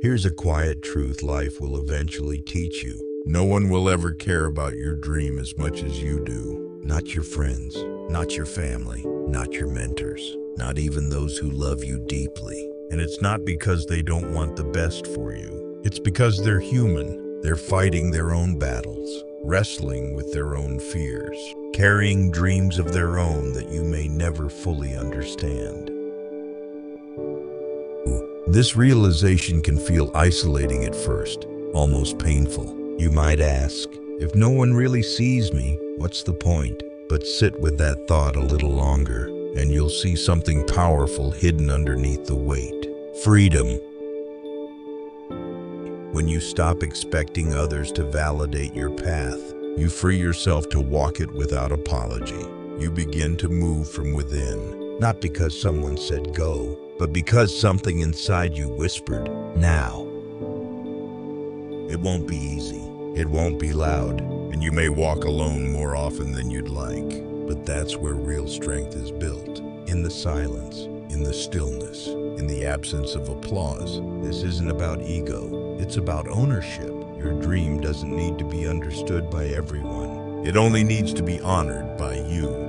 Here's a quiet truth life will eventually teach you. No one will ever care about your dream as much as you do. Not your friends, not your family, not your mentors, not even those who love you deeply. And it's not because they don't want the best for you. It's because they're human. They're fighting their own battles, wrestling with their own fears, carrying dreams of their own that you may never fully understand. This realization can feel isolating at first, almost painful. You might ask, if no one really sees me, what's the point? But sit with that thought a little longer, and you'll see something powerful hidden underneath the weight. Freedom. When you stop expecting others to validate your path, you free yourself to walk it without apology. You begin to move from within, not because someone said go, but because something inside you whispered, now. It won't be easy, it won't be loud, and you may walk alone more often than you'd like, but that's where real strength is built. In the silence, in the stillness, in the absence of applause. This isn't about ego, it's about ownership. Your dream doesn't need to be understood by everyone. It only needs to be honored by you.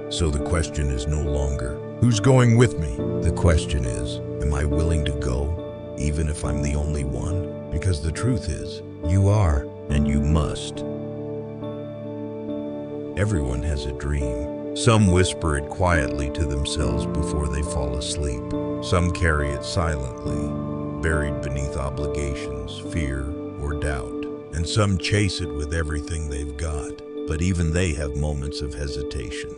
So the question is no longer, who's going with me? The question is, am I willing to go, even if I'm the only one? Because the truth is, you are, and you must. Everyone has a dream. Some whisper it quietly to themselves before they fall asleep. Some carry it silently, buried beneath obligations, fear, or doubt. And some chase it with everything they've got. But even they have moments of hesitation.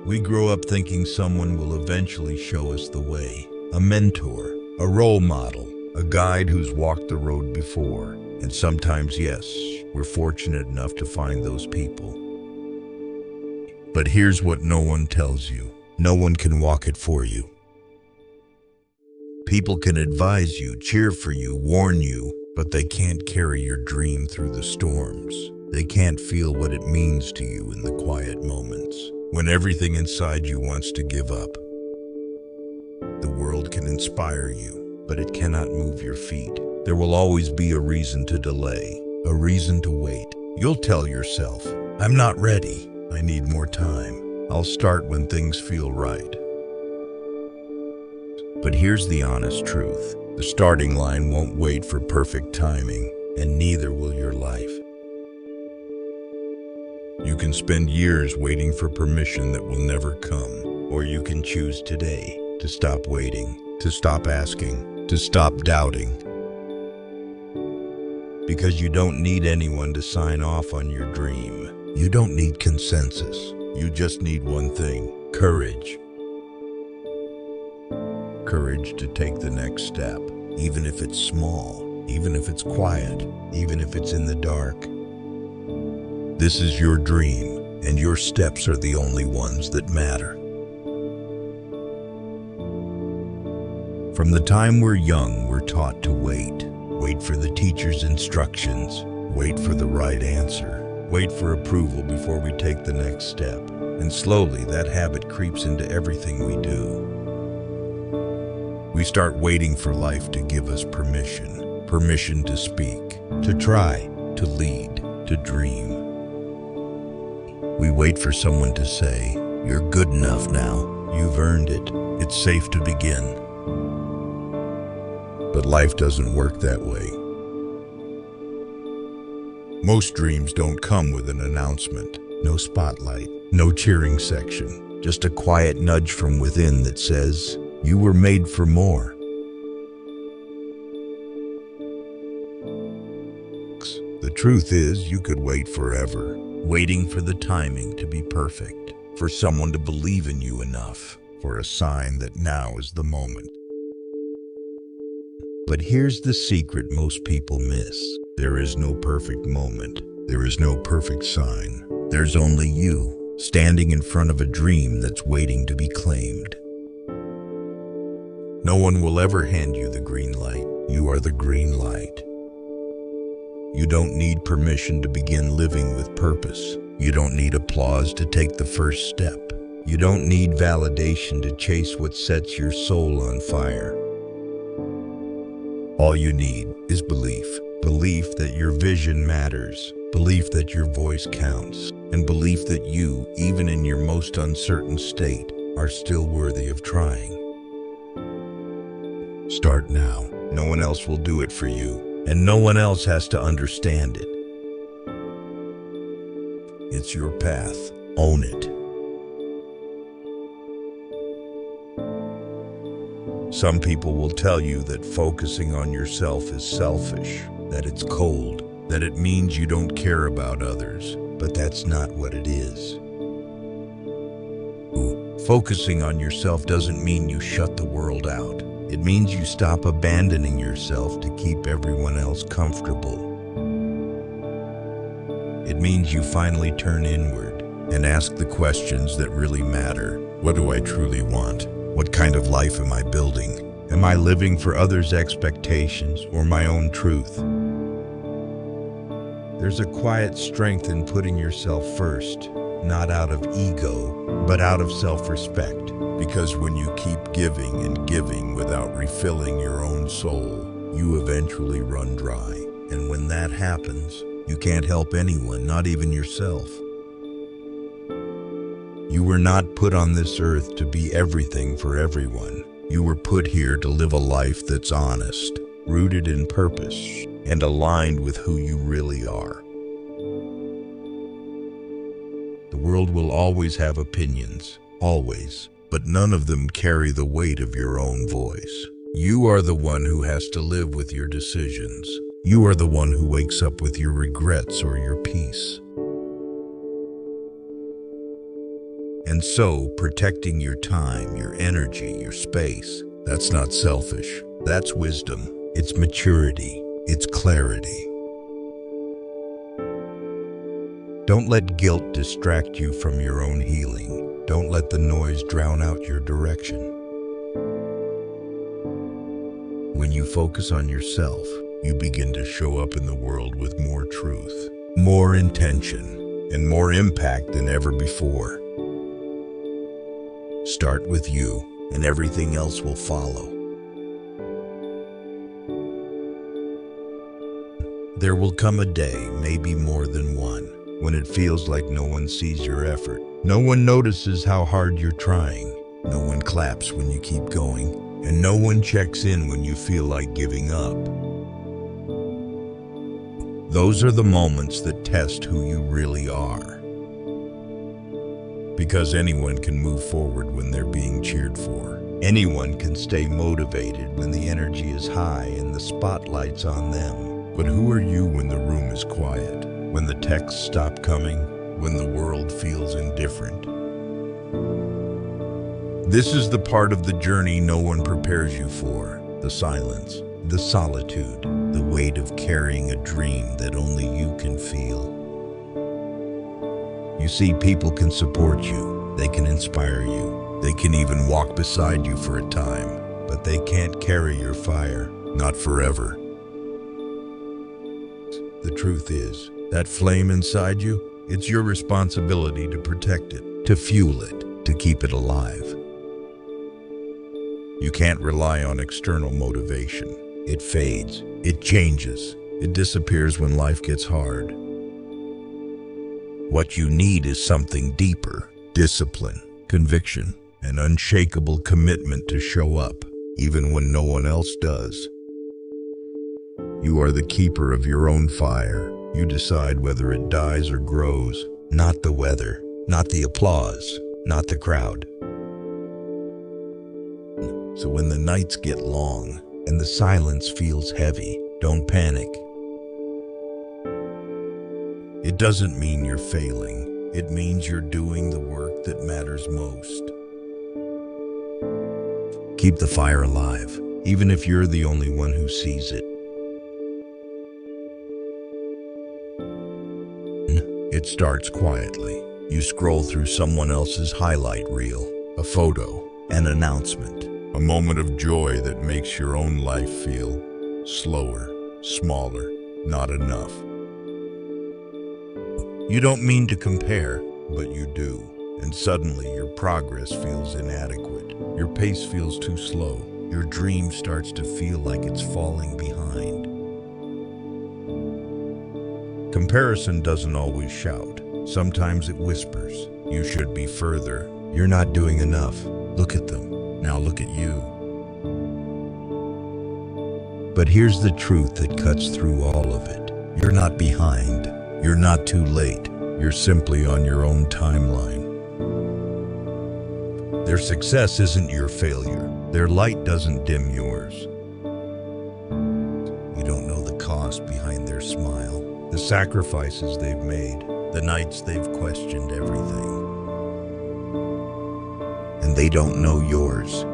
We grow up thinking someone will eventually show us the way. A mentor, a role model, a guide who's walked the road before. And sometimes, yes, we're fortunate enough to find those people. But here's what no one tells you. No one can walk it for you. People can advise you, cheer for you, warn you, but they can't carry your dream through the storms. They can't feel what it means to you in the quiet moments, when everything inside you wants to give up. The world can inspire you, but it cannot move your feet. There will always be a reason to delay, a reason to wait. You'll tell yourself, I'm not ready. I need more time. I'll start when things feel right. But here's the honest truth. The starting line won't wait for perfect timing, and neither will your life. You can spend years waiting for permission that will never come, or you can choose today to stop waiting, to stop asking, to stop doubting. Because you don't need anyone to sign off on your dream. You don't need consensus. You just need one thing: courage. Courage to take the next step, even if it's small, even if it's quiet, even if it's in the dark. This is your dream, and your steps are the only ones that matter. From the time we're young, we're taught to wait. Wait for the teacher's instructions. Wait for the right answer. Wait for approval before we take the next step. And slowly, that habit creeps into everything we do. We start waiting for life to give us permission. Permission to speak, to try, to lead, to dream. We wait for someone to say, you're good enough now. You've earned it. It's safe to begin. But life doesn't work that way. Most dreams don't come with an announcement. No spotlight, no cheering section. Just a quiet nudge from within that says, you were made for more. The truth is, you could wait forever, waiting for the timing to be perfect, for someone to believe in you enough, for a sign that now is the moment. But here's the secret most people miss. There is no perfect moment. There is no perfect sign. There's only you, standing in front of a dream that's waiting to be claimed. No one will ever hand you the green light. You are the green light. You don't need permission to begin living with purpose. You don't need applause to take the first step. You don't need validation to chase what sets your soul on fire. All you need is belief. Belief that your vision matters. Belief that your voice counts. And belief that you, even in your most uncertain state, are still worthy of trying. Start now. No one else will do it for you, and no one else has to understand it. It's your path. Own it. Some people will tell you that focusing on yourself is selfish, that it's cold, that it means you don't care about others, but that's not what it is. Focusing on yourself doesn't mean you shut the world out. It means you stop abandoning yourself to keep everyone else comfortable. It means you finally turn inward and ask the questions that really matter. What do I truly want? What kind of life am I building? Am I living for others' expectations or my own truth? There's a quiet strength in putting yourself first, not out of ego, but out of self-respect. Because when you keep giving and giving without refilling your own soul, you eventually run dry. And when that happens, you can't help anyone, not even yourself. You were not put on this earth to be everything for everyone. You were put here to live a life that's honest, rooted in purpose, and aligned with who you really are. The world will always have opinions, always, but none of them carry the weight of your own voice. You are the one who has to live with your decisions. You are the one who wakes up with your regrets or your peace. And so, protecting your time, your energy, your space, that's not selfish. That's wisdom. It's maturity. It's clarity. Don't let guilt distract you from your own healing. Don't let the noise drown out your direction. When you focus on yourself, you begin to show up in the world with more truth, more intention, and more impact than ever before. Start with you, and everything else will follow. There will come a day, maybe more than one, when it feels like no one sees your effort. No one notices how hard you're trying. No one claps when you keep going, and no one checks in when you feel like giving up. Those are the moments that test who you really are. Because anyone can move forward when they're being cheered for. Anyone can stay motivated when the energy is high and the spotlight's on them. But who are you when the room is quiet? When the texts stop coming? When the world feels indifferent? This is the part of the journey no one prepares you for. The silence, the solitude, the weight of carrying a dream that only you can feel. You see, people can support you, they can inspire you, they can even walk beside you for a time, but they can't carry your fire, not forever. The truth is, that flame inside you, it's your responsibility to protect it, to fuel it, to keep it alive. You can't rely on external motivation. It fades, it changes, it disappears when life gets hard. What you need is something deeper: discipline, conviction, an unshakable commitment to show up, even when no one else does. You are the keeper of your own fire. You decide whether it dies or grows, not the weather, not the applause, not the crowd. So when the nights get long and the silence feels heavy, don't panic. It doesn't mean you're failing. It means you're doing the work that matters most. Keep the fire alive, even if you're the only one who sees it. It starts quietly. You scroll through someone else's highlight reel, a photo, an announcement, a moment of joy that makes your own life feel slower, smaller, not enough. You don't mean to compare, but you do. and suddenly your progress feels inadequate. Your pace feels too slow. Your dream starts to feel like it's falling behind. Comparison doesn't always shout. Sometimes it whispers, "You should be further. You're not doing enough. Look at them. Now look at you." But here's the truth that cuts through all of it. You're not behind. You're not too late. You're simply on your own timeline. Their success isn't your failure. Their light doesn't dim yours. You don't know the cost behind their smile, the sacrifices they've made, the nights they've questioned everything. And they don't know yours.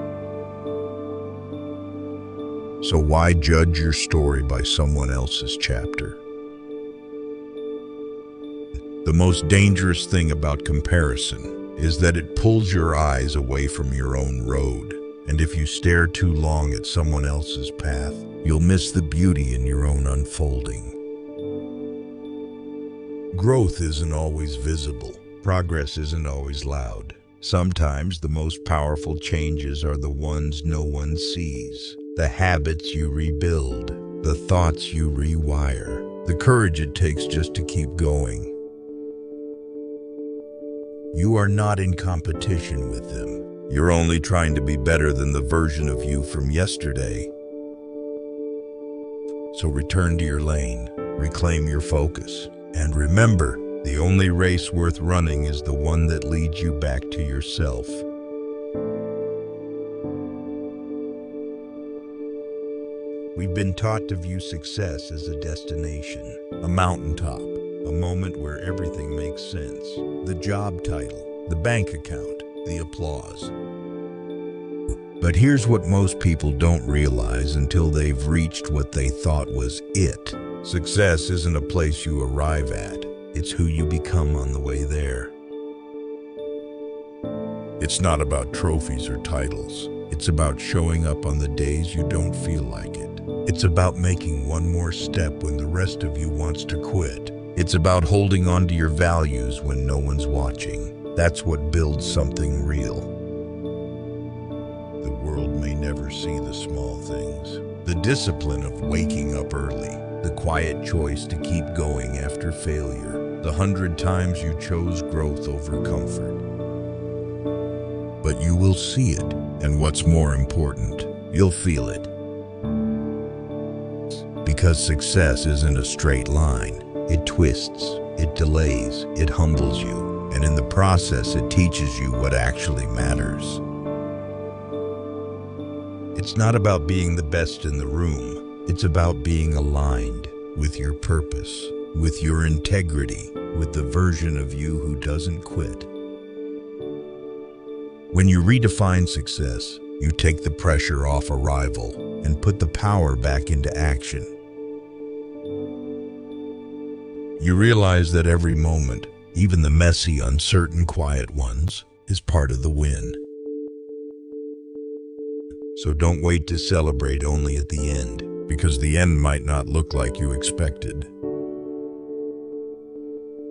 So why judge your story by someone else's chapter? The most dangerous thing about comparison is that it pulls your eyes away from your own road. And if you stare too long at someone else's path, you'll miss the beauty in your own unfolding. Growth isn't always visible. Progress isn't always loud. Sometimes the most powerful changes are the ones no one sees. The habits you rebuild, the thoughts you rewire, the courage it takes just to keep going. You are not in competition with them. You're only trying to be better than the version of you from yesterday. So return to your lane, reclaim your focus, and remember, the only race worth running is the one that leads you back to yourself. We've been taught to view success as a destination, a mountaintop, a moment where everything makes sense. The job title, the bank account, the applause. But here's what most people don't realize until they've reached what they thought was it. Success isn't a place you arrive at. It's who you become on the way there. It's not about trophies or titles. It's about showing up on the days you don't feel like it. It's about making one more step when the rest of you wants to quit. It's about holding on to your values when no one's watching. That's what builds something real. The world may never see the small things. The discipline of waking up early. The quiet choice to keep going after failure. The 100 times you chose growth over comfort. But you will see it. And what's more important, you'll feel it. Because success isn't a straight line. It twists, it delays, it humbles you. And in the process, it teaches you what actually matters. It's not about being the best in the room. It's about being aligned with your purpose, with your integrity, with the version of you who doesn't quit. When you redefine success, you take the pressure off arrival and put the power back into action. You realize that every moment, even the messy, uncertain, quiet ones, is part of the win. So don't wait to celebrate only at the end, because the end might not look like you expected.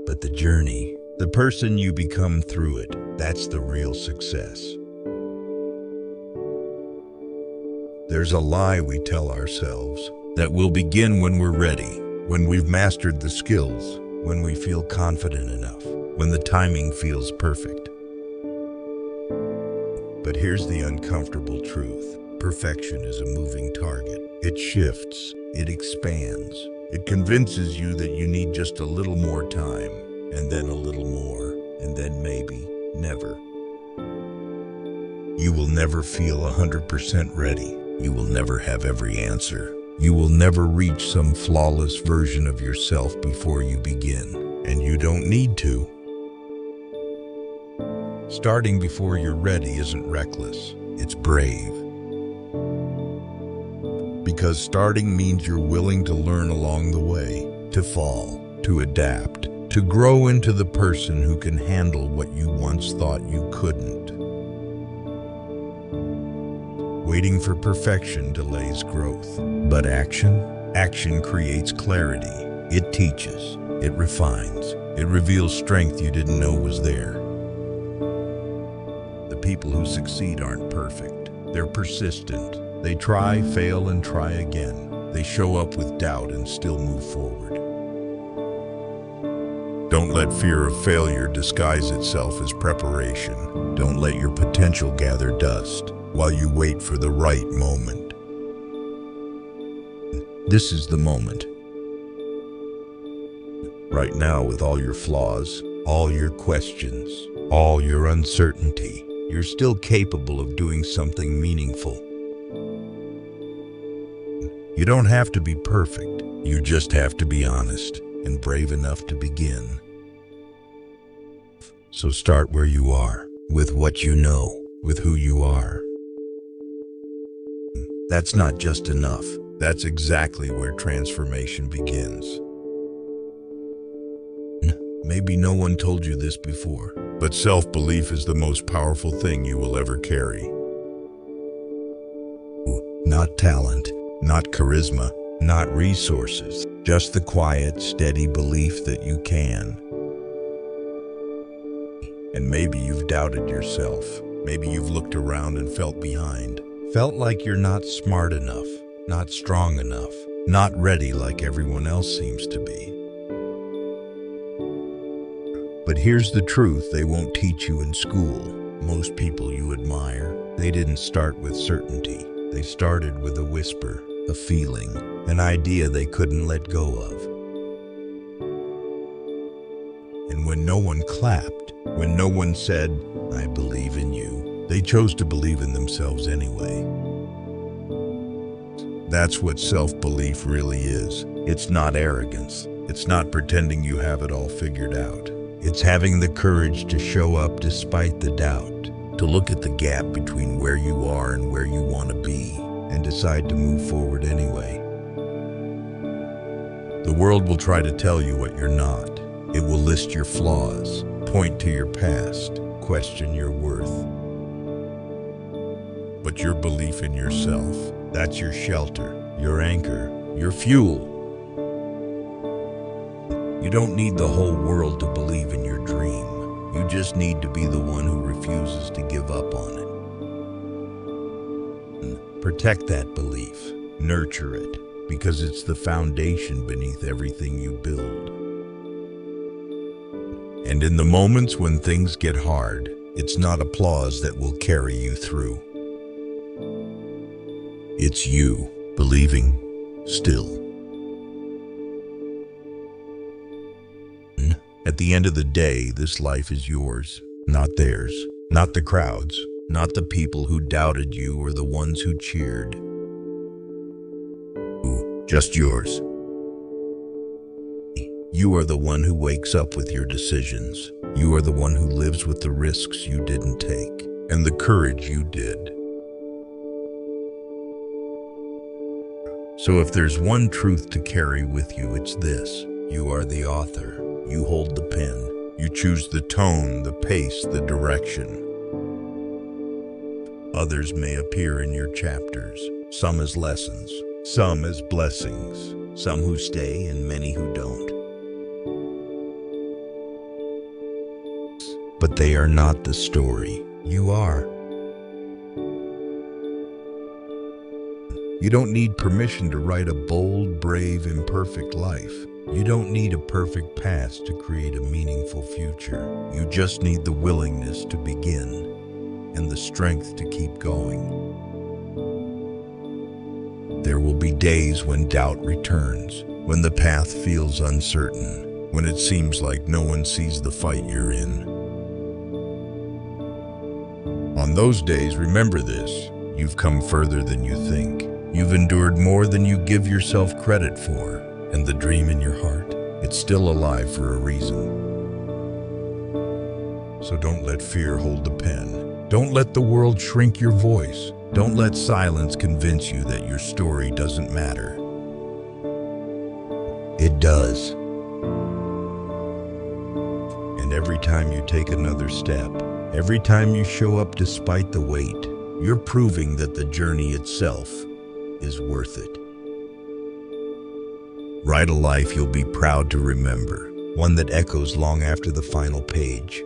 But the journey, the person you become through it, that's the real success. There's a lie we tell ourselves that we'll begin when we're ready, when we've mastered the skills, when we feel confident enough, when the timing feels perfect. But here's the uncomfortable truth. Perfection is a moving target. It shifts, it expands, it convinces you that you need just a little more time, and then a little more, and then maybe never. You will never feel 100% ready. You will never have every answer. You will never reach some flawless version of yourself before you begin, and you don't need to. Starting before you're ready isn't reckless, it's brave. Because starting means you're willing to learn along the way, to fall, to adapt, to grow into the person who can handle what you once thought you couldn't. Waiting for perfection delays growth, but action creates clarity. It teaches, it refines, it reveals strength you didn't know was there. people who succeed aren't perfect. They're persistent. They try, fail, and try again. They show up with doubt and still move forward. Don't let fear of failure disguise itself as preparation. Don't let your potential gather dust while you wait for the right moment. This is the moment. Right now, with all your flaws, all your questions, all your uncertainty, you're still capable of doing something meaningful. You don't have to be perfect. You just have to be honest and brave enough to begin. So start where you are, with what you know, with who you are. That's not just enough. That's exactly where transformation begins. Maybe no one told you this before, but self-belief is the most powerful thing you will ever carry. Not talent, not charisma, not resources, just the quiet, steady belief that you can. And maybe you've doubted yourself. Maybe you've looked around and felt behind. Felt like you're not smart enough, not strong enough, not ready like everyone else seems to be. But here's the truth they won't teach you in school. Most people you admire, they didn't start with certainty. They started with a whisper, a feeling, an idea they couldn't let go of. And when no one clapped, when no one said, "I believe in you," they chose to believe in themselves anyway. That's what self-belief really is. It's not arrogance. It's not pretending you have it all figured out. It's having the courage to show up despite the doubt, to look at the gap between where you are and where you want to be, and decide to move forward anyway. The world will try to tell you what you're not. It will list your flaws, point to your past, question your worth. But your belief in yourself, that's your shelter, your anchor, your fuel. You don't need the whole world to believe in your dream. You just need to be the one who refuses to give up on it. Protect that belief. Nurture it, because it's the foundation beneath everything you build. And in the moments when things get hard, it's not applause that will carry you through. It's you believing still. At the end of the day, this life is yours, not theirs, not the crowds, not the people who doubted you or the ones who cheered. Just yours. You are the one who wakes up with your decisions. You are the one who lives with the risks you didn't take and the courage you did. So if there's one truth to carry with you, it's this. You are the author. You hold the pen. You choose the tone, the pace, the direction. Others may appear in your chapters, some as lessons, some as blessings, some who stay and many who don't. But they are not the story. You are. You don't need permission to write a bold, brave, imperfect life. You don't need a perfect past to create a meaningful future. You just need the willingness to begin and the strength to keep going. There will be days when doubt returns, when the path feels uncertain, when it seems like no one sees the fight you're in. On those days, remember this: you've come further than you think. You've endured more than you give yourself credit for. And the dream in your heart, it's still alive for a reason. So don't let fear hold the pen. Don't let the world shrink your voice. Don't let silence convince you that your story doesn't matter. It does. And every time you take another step, every time you show up despite the weight, you're proving that the journey itself is worth it. Write a life you'll be proud to remember, one that echoes long after the final page.